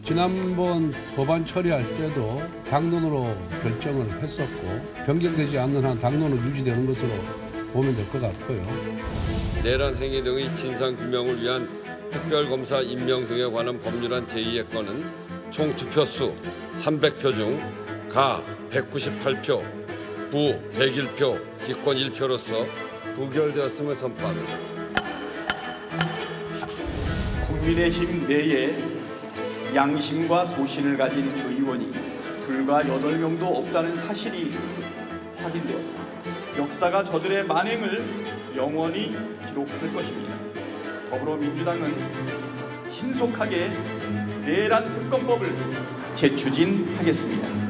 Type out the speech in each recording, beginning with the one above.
지난번 법안 처리할 때도 당론으로 결정을 했었고 변경되지 않는 한 당론은 유지되는 것으로 보면 될 것 같고요. 내란 행위 등의 진상규명을 위한 특별검사 임명 등에 관한 법률안 제2의 건은 총 투표수 300표 중 가 198표, 부 101표, 기권 1표로서 부결되었음을 선포합니다. 국민의힘 내에 양심과 소신을 가진 의원이 불과 8명도 없다는 사실이 확인되었습니다. 역사가 저들의 만행을 영원히 기록할 것입니다. 더불어민주당은 신속하게 내란 특검법을 재추진하겠습니다.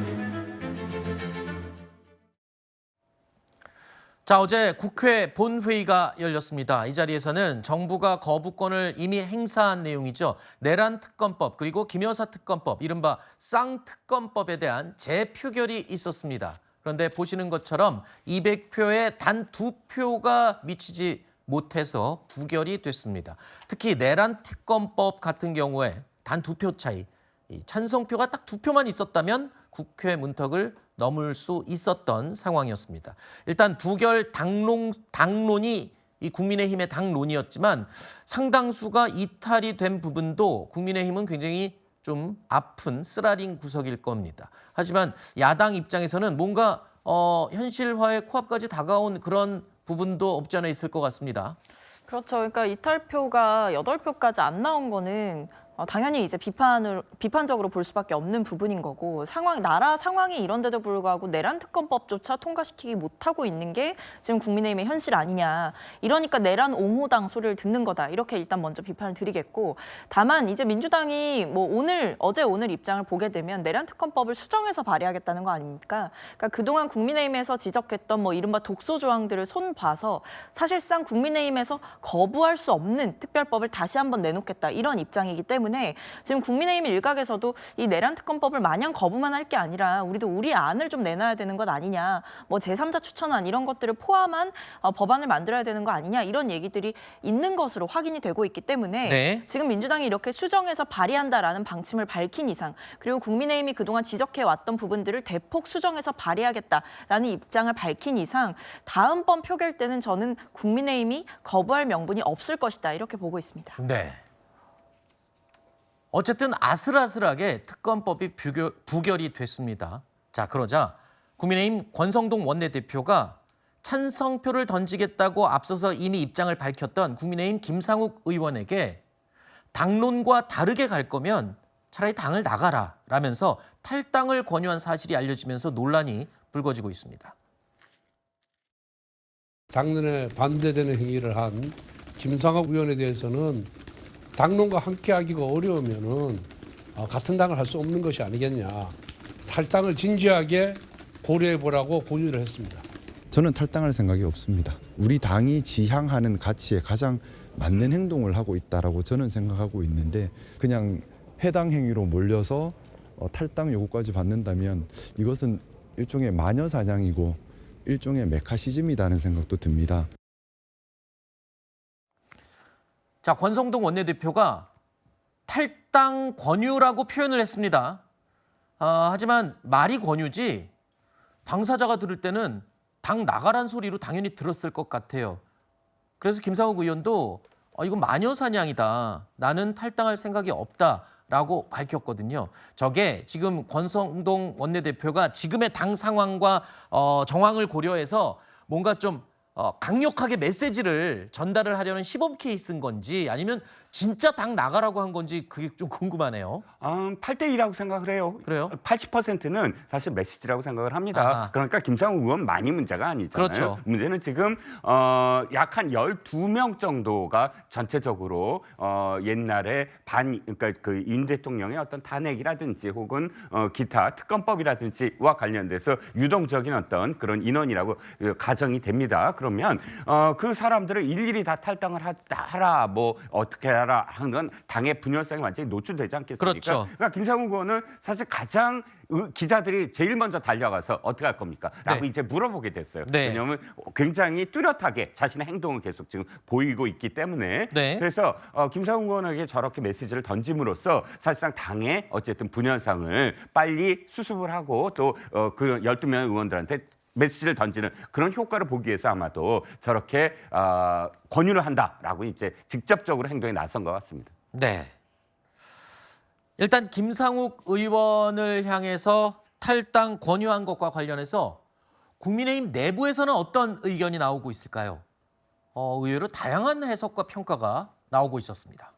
자, 어제 국회 본회의가 열렸습니다. 이 자리에서는 정부가 거부권을 이미 행사한 내용이죠. 내란 특검법 그리고 김여사 특검법, 이른바 쌍특검법에 대한 재표결이 있었습니다. 그런데 보시는 것처럼 200표에 단 2표가 미치지 못해서 부결이 됐습니다. 특히 내란 특검법 같은 경우에 단 2표 차이, 찬성표가 딱 2표만 있었다면 국회 문턱을 넘을 수 있었던 상황이었습니다. 일단 부결 당론이 이 국민의힘의 당론이었지만 상당수가 이탈이 된 부분도 국민의힘은 굉장히 좀 아픈 쓰라린 구석일 겁니다. 하지만 야당 입장에서는 뭔가 현실화의 코앞까지 다가온 그런 부분도 없지 않아 있을 것 같습니다. 그렇죠. 그러니까 이탈표가 8표까지 안 나온 거는 당연히 이제 비판적으로 볼 수밖에 없는 부분인 거고, 나라 상황이 이런데도 불구하고 내란 특검법조차 통과시키지 못하고 있는 게 지금 국민의힘의 현실 아니냐. 이러니까 내란 옹호당 소리를 듣는 거다. 이렇게 일단 먼저 비판을 드리겠고, 다만 이제 민주당이 어제 오늘 입장을 보게 되면 내란 특검법을 수정해서 발의하겠다는 거 아닙니까? 그러니까 그동안 국민의힘에서 지적했던 이른바 독소 조항들을 손봐서 사실상 국민의힘에서 거부할 수 없는 특별법을 다시 한번 내놓겠다. 이런 입장이기 때문에 지금 국민의힘 일각에서도 이 내란 특검법을 마냥 거부만 할 게 아니라 우리도 우리 안을 좀 내놔야 되는 것 아니냐, 제3자 추천안 이런 것들을 포함한 법안을 만들어야 되는 거 아니냐, 이런 얘기들이 있는 것으로 확인이 되고 있기 때문에 네. 지금 민주당이 이렇게 수정해서 발의한다라는 방침을 밝힌 이상, 그리고 국민의힘이 그동안 지적해왔던 부분들을 대폭 수정해서 발의하겠다라는 입장을 밝힌 이상 다음번 표결 때는 저는 국민의힘이 거부할 명분이 없을 것이다, 이렇게 보고 있습니다. 네. 어쨌든 아슬아슬하게 특검법이 부결이 됐습니다. 자, 그러자 국민의힘 권성동 원내대표가 찬성표를 던지겠다고 앞서서 이미 입장을 밝혔던 국민의힘 김상욱 의원에게 당론과 다르게 갈 거면 차라리 당을 나가라 라면서 탈당을 권유한 사실이 알려지면서 논란이 불거지고 있습니다. 당론에 반대되는 행위를 한 김상욱 의원에 대해서는 당론과 함께하기가 어려우면은 같은 당을 할 수 없는 것이 아니겠냐. 탈당을 진지하게 고려해보라고 권유를 했습니다. 저는 탈당할 생각이 없습니다. 우리 당이 지향하는 가치에 가장 맞는 행동을 하고 있다라고 저는 생각하고 있는데, 그냥 해당 행위로 몰려서 탈당 요구까지 받는다면 이것은 일종의 마녀사냥이고 일종의 메카시즘이라는 생각도 듭니다. 자, 권성동 원내대표가 탈당 권유라고 표현을 했습니다. 하지만 말이 권유지 당사자가 들을 때는 당 나가란 소리로 당연히 들었을 것 같아요. 그래서 김상욱 의원도 이건 마녀사냥이다. 나는 탈당할 생각이 없다라고 밝혔거든요. 저게 지금 권성동 원내대표가 지금의 당 상황과 정황을 고려해서 뭔가 좀 강력하게 메시지를 전달을 하려는 시범 케이스인 건지 아니면 진짜 당 나가라고 한 건지 그게 좀 궁금하네요. 8대2라고 생각을 해요. 그래요? 80%는 사실 메시지라고 생각을 합니다. 아하. 그러니까 김상욱 의원 많이 문제가 아니잖아요. 그렇죠. 문제는 지금 약 한 12명 정도가 전체적으로 옛날에 그러니까 그 윤 대통령의 어떤 탄핵이라든지 혹은 기타 특검법이라든지와 관련돼서 유동적인 어떤 그런 인원이라고 가정이 됩니다. 그러면 그 사람들을 일일이 다 탈당을 하라 뭐 어떻게 하라 하는 건 당의 분열성이 완전히 노출되지 않겠습니까? 그렇죠. 그러니까 김상욱 의원은 사실 가장 기자들이 제일 먼저 달려가서 어떻게 할 겁니까? 라고 네. 이제 물어보게 됐어요. 네. 왜냐하면 굉장히 뚜렷하게 자신의 행동을 계속 지금 보이고 있기 때문에 네. 그래서 김상욱 의원에게 저렇게 메시지를 던짐으로써 사실상 당의 어쨌든 분열상을 빨리 수습을 하고 또 그 12명 의원들한테 메시지를 던지는 그런 효과를 보기 위해서 아마도 저렇게 권유를 한다라고 이제 직접적으로 행동에 나선 것 같습니다. 네. 일단 김상욱 의원을 향해서 탈당 권유한 것과 관련해서 국민의힘 내부에서는 어떤 의견이 나오고 있을까요? 의외로 다양한 해석과 평가가 나오고 있었습니다.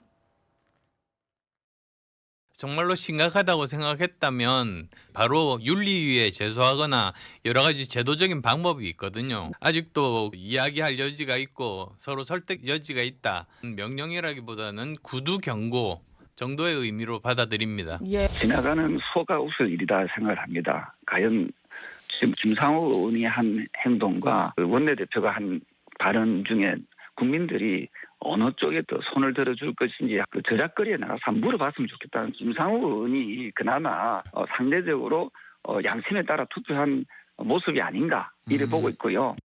정말로 심각하다고 생각했다면 바로 윤리위에 제소하거나 여러 가지 제도적인 방법이 있거든요. 아직도 이야기할 여지가 있고 서로 설득 여지가 있다. 명령이라기보다는 구두 경고 정도의 의미로 받아들입니다. 지나가는 소가 웃을 일이다 생각을 합니다. 과연 지금 김상욱 의원이 한 행동과 원내대표가 한 발언 중에 국민들이 어느 쪽에 더 손을 들어줄 것인지 그 저작거리에 나가서 한번 물어봤으면 좋겠다는 김상욱 의원이 그나마 상대적으로 양심에 따라 투표한 모습이 아닌가 이래 보고 있고요.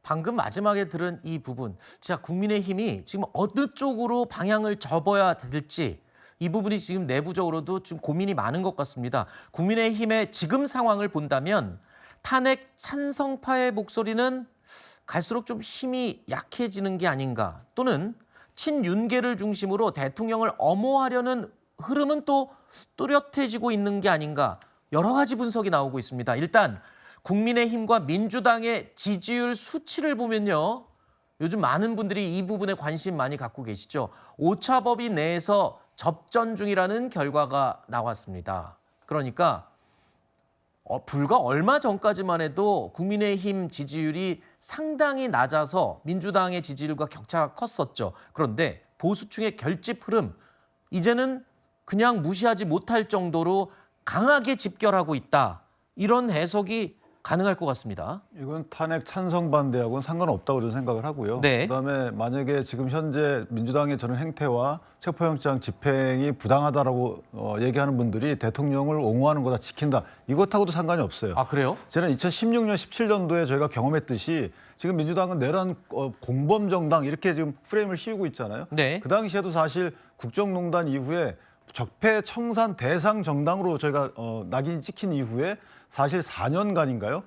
방금 마지막에 들은 이 부분, 진짜 국민의힘이 지금 어느 쪽으로 방향을 접어야 될지 이 부분이 지금 내부적으로도 좀 고민이 많은 것 같습니다. 국민의힘의 지금 상황을 본다면 탄핵 찬성파의 목소리는 갈수록 좀 힘이 약해지는 게 아닌가, 또는 친윤계를 중심으로 대통령을 엄호하려는 흐름은 또 뚜렷해지고 있는 게 아닌가, 여러 가지 분석이 나오고 있습니다. 일단 국민의힘과 민주당의 지지율 수치를 보면요, 요즘 많은 분들이 이 부분에 관심 많이 갖고 계시죠. 오차범위 내에서 접전 중이라는 결과가 나왔습니다. 그러니까 불과 얼마 전까지만 해도 국민의힘 지지율이 상당히 낮아서 민주당의 지지율과 격차가 컸었죠. 그런데 보수층의 결집 흐름, 이제는 그냥 무시하지 못할 정도로 강하게 집결하고 있다. 이런 해석이 가능할 것 같습니다. 이건 탄핵 찬성 반대하고는 상관없다고 저는 생각을 하고요. 네. 그다음에 만약에 지금 현재 민주당의 저런 행태와 체포영장 집행이 부당하다라고 얘기하는 분들이 대통령을 옹호하는 거다, 지킨다, 이것하고도 상관이 없어요. 아, 그래요? 저는 2016년, 17년도에 저희가 경험했듯이 지금 민주당은 내란 공범 정당 이렇게 지금 프레임을 씌우고 있잖아요. 네. 그 당시에도 사실 국정농단 이후에 적폐 청산 대상 정당으로 저희가 낙인이 찍힌 이후에 사실 4년간인가요?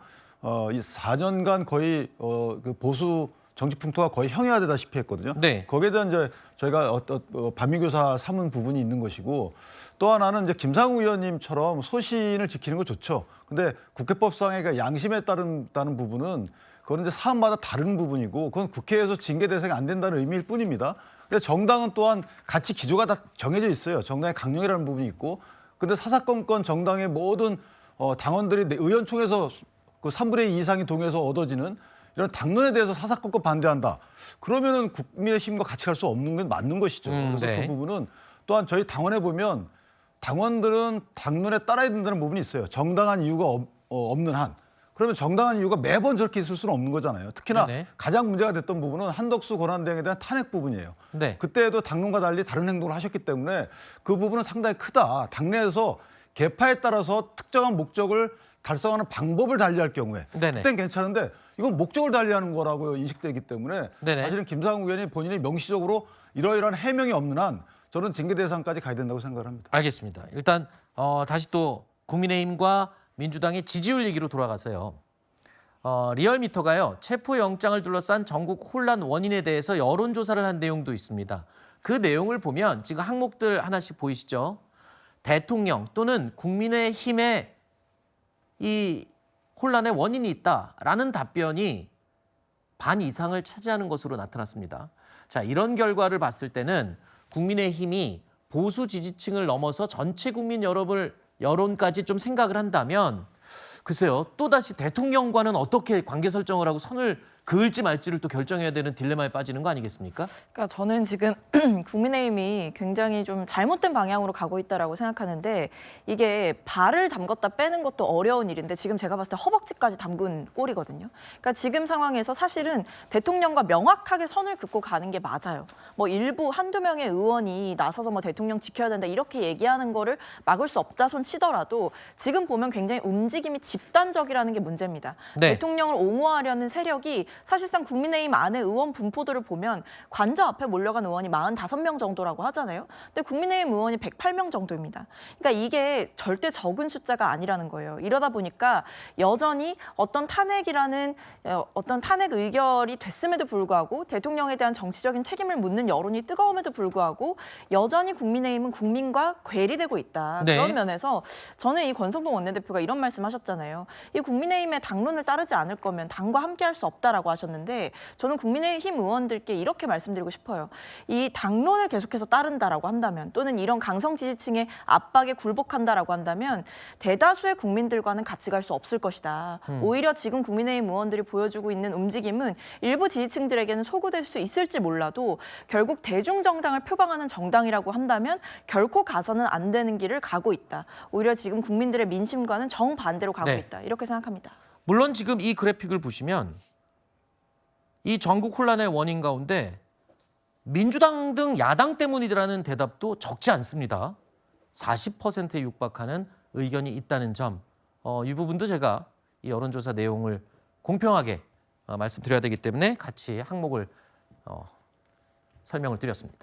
이 4년간 거의 그 보수 정치 풍토가 거의 형해화되다시피 했거든요. 네. 거기에 대한 이제 저희가 반미교사 삼은 부분이 있는 것이고, 또 하나는 이제 김상욱 의원님처럼 소신을 지키는 거 좋죠. 근데 국회법상의 양심에 따른다는 부분은 그건 이제 사안마다 다른 부분이고, 그건 국회에서 징계 대상이 안 된다는 의미일 뿐입니다. 근데 정당은 또한 가치 기조가 다 정해져 있어요. 정당의 강령이라는 부분이 있고, 근데 사사건건 정당의 모든 당원들이 의원총회에서 그 3분의 2 이상이 동의해서 얻어지는 이런 당론에 대해서 사사건건 반대한다. 그러면은 국민의힘과 같이 갈 수 없는 건 맞는 것이죠. 그래서 네. 그 부분은 또한 저희 당원에 보면 당원들은 당론에 따라야 된다는 부분이 있어요. 정당한 이유가 없는 한. 그러면 정당한 이유가 매번 저렇게 있을 수는 없는 거잖아요. 특히나 네네. 가장 문제가 됐던 부분은 한덕수 권한대행에 대한 탄핵 부분이에요. 네. 그때도 당론과 달리 다른 행동을 하셨기 때문에 그 부분은 상당히 크다. 당내에서 계파에 따라서 특정한 목적을 달성하는 방법을 달리할 경우에 네네. 그땐 괜찮은데 이건 목적을 달리하는 거라고 인식되기 때문에 네네. 사실은 김상욱 의원이 본인이 명시적으로 이러이러한 해명이 없는 한 저는 징계 대상까지 가야 된다고 생각을 합니다. 알겠습니다. 일단 다시 또 국민의힘과 민주당의 지지율 얘기로 돌아가서요. 리얼미터가요, 체포영장을 둘러싼 전국 혼란 원인에 대해서 여론조사를 한 내용도 있습니다. 그 내용을 보면 지금 항목들 하나씩 보이시죠? 대통령 또는 국민의힘의 이 혼란의 원인이 있다라는 답변이 반 이상을 차지하는 것으로 나타났습니다. 자, 이런 결과를 봤을 때는 국민의힘이 보수 지지층을 넘어서 전체 국민 여론까지 좀 생각을 한다면 글쎄요. 또다시 대통령과는 어떻게 관계 설정을 하고 선을 그을지 말지를 또 결정해야 되는 딜레마에 빠지는 거 아니겠습니까? 그러니까 저는 지금 국민의힘이 굉장히 좀 잘못된 방향으로 가고 있다라고 생각하는데 이게 발을 담궜다 빼는 것도 어려운 일인데 지금 제가 봤을 때 허벅지까지 담근 꼴이거든요. 그러니까 지금 상황에서 사실은 대통령과 명확하게 선을 긋고 가는 게 맞아요. 뭐 일부 한두 명의 의원이 나서서 뭐 대통령 지켜야 된다 이렇게 얘기하는 거를 막을 수 없다 손 치더라도 지금 보면 굉장히 움직임이 집단적이라는 게 문제입니다. 네. 대통령을 옹호하려는 세력이 사실상 국민의힘 안에 의원 분포도를 보면 관저 앞에 몰려간 의원이 45명 정도라고 하잖아요. 근데 국민의힘 의원이 108명 정도입니다. 그러니까 이게 절대 적은 숫자가 아니라는 거예요. 이러다 보니까 여전히 어떤 탄핵 의결이 됐음에도 불구하고 대통령에 대한 정치적인 책임을 묻는 여론이 뜨거움에도 불구하고 여전히 국민의힘은 국민과 괴리되고 있다. 네. 그런 면에서 저는 이 권성동 원내대표가 이런 말씀하셨잖아요. 이 국민의힘의 당론을 따르지 않을 거면 당과 함께할 수 없다라고 하셨는데 저는 국민의힘 의원들께 이렇게 말씀드리고 싶어요. 이 당론을 계속해서 따른다라고 한다면 또는 이런 강성 지지층의 압박에 굴복한다라고 한다면 대다수의 국민들과는 같이 갈 수 없을 것이다. 오히려 지금 국민의힘 의원들이 보여주고 있는 움직임은 일부 지지층들에게는 소구될 수 있을지 몰라도 결국 대중정당을 표방하는 정당이라고 한다면 결코 가서는 안 되는 길을 가고 있다. 오히려 지금 국민들의 민심과는 정반대로 가고 네. 있다. 이렇게 생각합니다. 물론 지금 이 그래픽을 보시면 이 전국 혼란의 원인 가운데 민주당 등 야당 때문이라는 대답도 적지 않습니다. 40%에 육박하는 의견이 있다는 점, 이 부분도 제가 이 여론조사 내용을 공평하게 말씀드려야 되기 때문에 같이 항목을 설명을 드렸습니다.